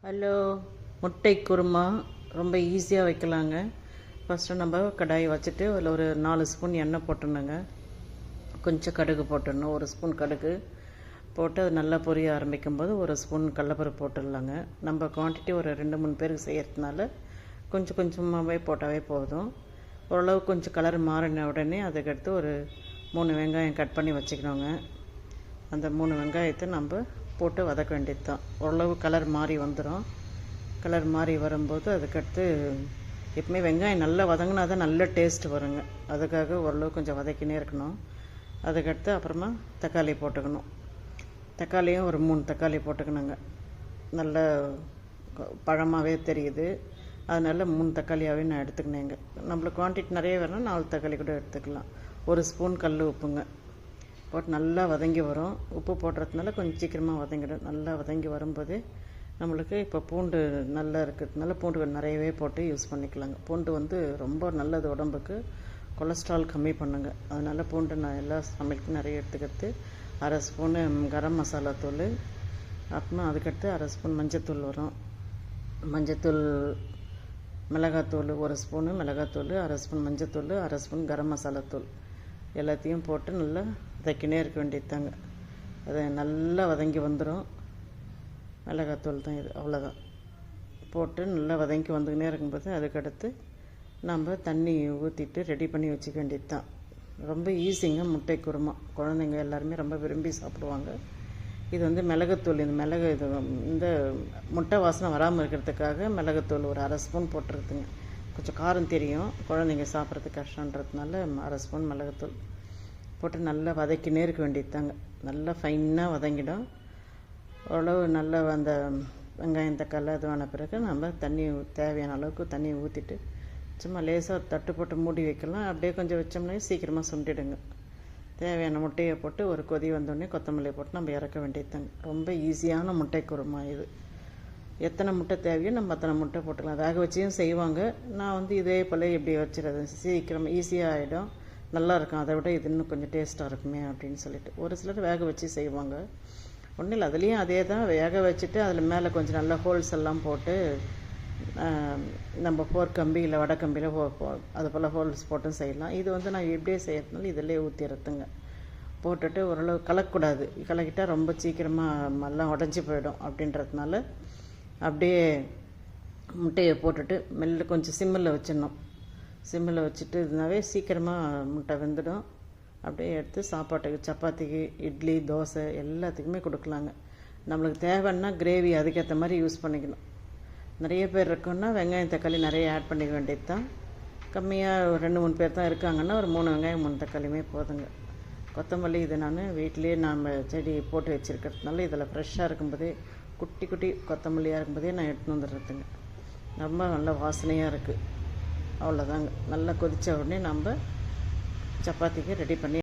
Hello, முட்டை குருமா ரொம்ப ஈஸியாக வைக்கலாங்க. ஃபஸ்ட்டு நம்ம கடாயை வச்சுட்டு அதில் ஒரு 4 ஸ்பூன் எண்ணெய் போட்டுடணுங்க. கொஞ்சம் கடுகு போட்டுடணும். 1 ஸ்பூன் கடுகு போட்டு அது நல்லா பொரிய ஆரம்பிக்கும் போது 1 ஸ்பூன் கடலப்பருப்பு போட்டுடலாங்க. நம்ம குவான்டிட்டி ஒரு 2-3 பேருக்கு செய்கிறதுனால கொஞ்சம் கொஞ்சமாகவே போட்டாவே போதும். ஓரளவு கொஞ்சம் கலர் மாறின உடனே அதுக்கடுத்து ஒரு 3 வெங்காயம் கட் பண்ணி வச்சுக்கணுங்க. அந்த 3 வெங்காயத்தை நம்ம போட்டு வதக்க வேண்டியது தான். ஓரளவு கலர் மாறி வந்துடும். கலர் மாறி வரும்போது அதுக்கடுத்து எப்பவுமே வெங்காயம் நல்லா வதங்கினா தான் நல்ல டேஸ்ட் வருங்க. அதுக்காக ஓரளவு கொஞ்சம் வதக்கினே இருக்கணும். அதுக்கடுத்து அப்புறமா தக்காளி போட்டுக்கணும். தக்காளியும் ஒரு 3 தக்காளி போட்டுக்கணுங்க. நல்ல பழமாகவே தெரியுது, அதனால் 3 தக்காளியாகவே நான் எடுத்துக்கினேங்க. நம்மளுக்கு குவான்டிட்டி நிறைய வேணும்னா 4 தக்காளி கூட எடுத்துக்கலாம். 1 ஸ்பூன் கல் உப்புங்க போட்டு நல்லா வதங்கி வரும். உப்பு போடுறதுனால கொஞ்சம் சீக்கிரமாக வதங்கிடும். நல்லா வதங்கி வரும்போது நம்மளுக்கு இப்போ பூண்டு நல்லா இருக்கிறதுனால பூண்டு நிறையவே போட்டு யூஸ் பண்ணிக்கலாங்க. பூண்டு ரொம்ப நல்லது உடம்புக்கு, கொலஸ்ட்ரால் கம்மி பண்ணுங்க. அதனால் பூண்டு நான் எல்லா சமையலுக்கும் நிறைய எடுத்துக்கிறது. 1/2 ஸ்பூனு கரம் மசாலா தூள், அப்புறமா அதுக்கடுத்து 1/2 ஸ்பூன் மஞ்சத்தூள் வரும். மஞ்சத்தூள், மிளகாத்தூள் 1 ஸ்பூனு மிளகாத்தூள், 1/2 ஸ்பூன் மஞ்சத்தூள், 1/2 ஸ்பூன் கரம் மசாலா தூள் எல்லாத்தையும் போட்டு நல்லா வதக்கினே இருக்க வேண்டியதுதாங்க. அது நல்லா வதங்கி வந்துடும். மிளகாத்தூள் தான் இது, அவ்வளோதான். போட்டு நல்லா வதங்கி வந்துக்கினே இருக்கும்போது அதுக்கடுத்து நம்ம தண்ணி ஊற்றிட்டு ரெடி பண்ணி வச்சுக்க வேண்டியது தான். ரொம்ப ஈஸிங்க முட்டை குருமா. குழந்தைங்க எல்லாருமே ரொம்ப விரும்பி சாப்பிடுவாங்க. இது மிளகுத்தூள், இந்த முட்டை வாசனை வராமல் இருக்கிறதுக்காக மிளகுத்தூள் ஒரு 1/2 ஸ்பூன் போட்டுருக்குதுங்க. கொஞ்சம் காரம் தெரியும், குழந்தைங்க சாப்பிட்றதுக்கு கஷ்டன்றதுனால 1/2 ஸ்பூன் மிளகுத்தூள் போட்டு நல்லா வதக்கினே இருக்க வேண்டியது தாங்க. நல்லா ஃபைனாக வதங்கிடும். ஓரளவு நல்லா அந்த வெங்காயம் தக்காளி அதுவான பிறகு நம்ம தண்ணி தேவையான அளவுக்கு தண்ணி ஊற்றிட்டு சும்மா லேசாக தட்டு போட்டு மூடி வைக்கலாம். அப்படியே கொஞ்சம் வச்சோம்னா சீக்கிரமாக சுண்டிடுங்க. தேவையான முட்டையை போட்டு ஒரு கொதி வந்தோடனே கொத்தமல்லியை போட்டு நம்ம இறக்க வேண்டியது தாங்க. ரொம்ப ஈஸியான முட்டை குருமா இது. எத்தனை முட்டை தேவையோ நம்ம அத்தனை முட்டை போட்டுக்கலாம். வேக வச்சியும் செய்வாங்க. நான் இதே போல் இப்படி வச்சுறது சீக்கிரமாக ஈஸியாக ஆகிடும். நல்லா இருக்கும். அதை விட இது இன்னும் கொஞ்சம் டேஸ்ட்டாக இருக்குமே அப்படின்னு சொல்லிட்டு ஒரு சிலர் வேக வச்சு செய்வாங்க. ஒன்றும் இல்லை, அதுலேயும் அதே தான். வேக வச்சுட்டு அதில் மேலே கொஞ்சம் நல்ல ஹோல்ஸ் எல்லாம் போட்டு நம்ம கம்பி இல்லை வடக்கம்பியில் அது போல் ஹோல்ஸ் போட்டும் செய்யலாம். இது நான் எப்படியே செய்யறதுனால இதிலே ஊற்றிடுறதுங்க. போட்டுட்டு ஓரளவு கலக்கக்கூடாது. கலக்கிட்டால் ரொம்ப சீக்கிரமாக எல்லாம் உடஞ்சி போயிடும். அப்படின்றதுனால அப்படியே முட்டையை போட்டுட்டு மெல்ல கொஞ்சம் சிம்மில் வச்சிடணும். சிம்மில் வச்சுட்டு இருந்தாவே சீக்கிரமாக முட்டை வெந்துடும். அப்படியே எடுத்து சாப்பாட்டுக்கு, சப்பாத்திக்கு, இட்லி, தோசை எல்லாத்துக்குமே கொடுக்கலாங்க. நம்மளுக்கு தேவைன்னா கிரேவி அதுக்கேற்ற மாதிரி யூஸ் பண்ணிக்கணும். நிறைய பேர் இருக்கோன்னா வெங்காயம் தக்காளி நிறைய ஆட் பண்ணிக்க வேண்டியது தான். கம்மியாக 2-3 பேர் தான் இருக்காங்கன்னா ஒரு 3 வெங்காயம் 3 தக்காளியுமே போதுங்க. கொத்தமல்லி இது நான் வீட்டிலே செடி போட்டு வச்சுருக்கிறதுனால இதில் ஃப்ரெஷ்ஷாக இருக்கும்போதே குட்டி குட்டி கொத்தமல்லியாக இருக்கும்போதே நான் எடுத்துன்னு வந்துடுறதுங்க. ரொம்ப நல்ல வாசனையாக இருக்குது. அவ்வளோதாங்க. நல்லா கொதித்த உடனே நம்ம சப்பாத்திக்கு ரெடி பண்ணி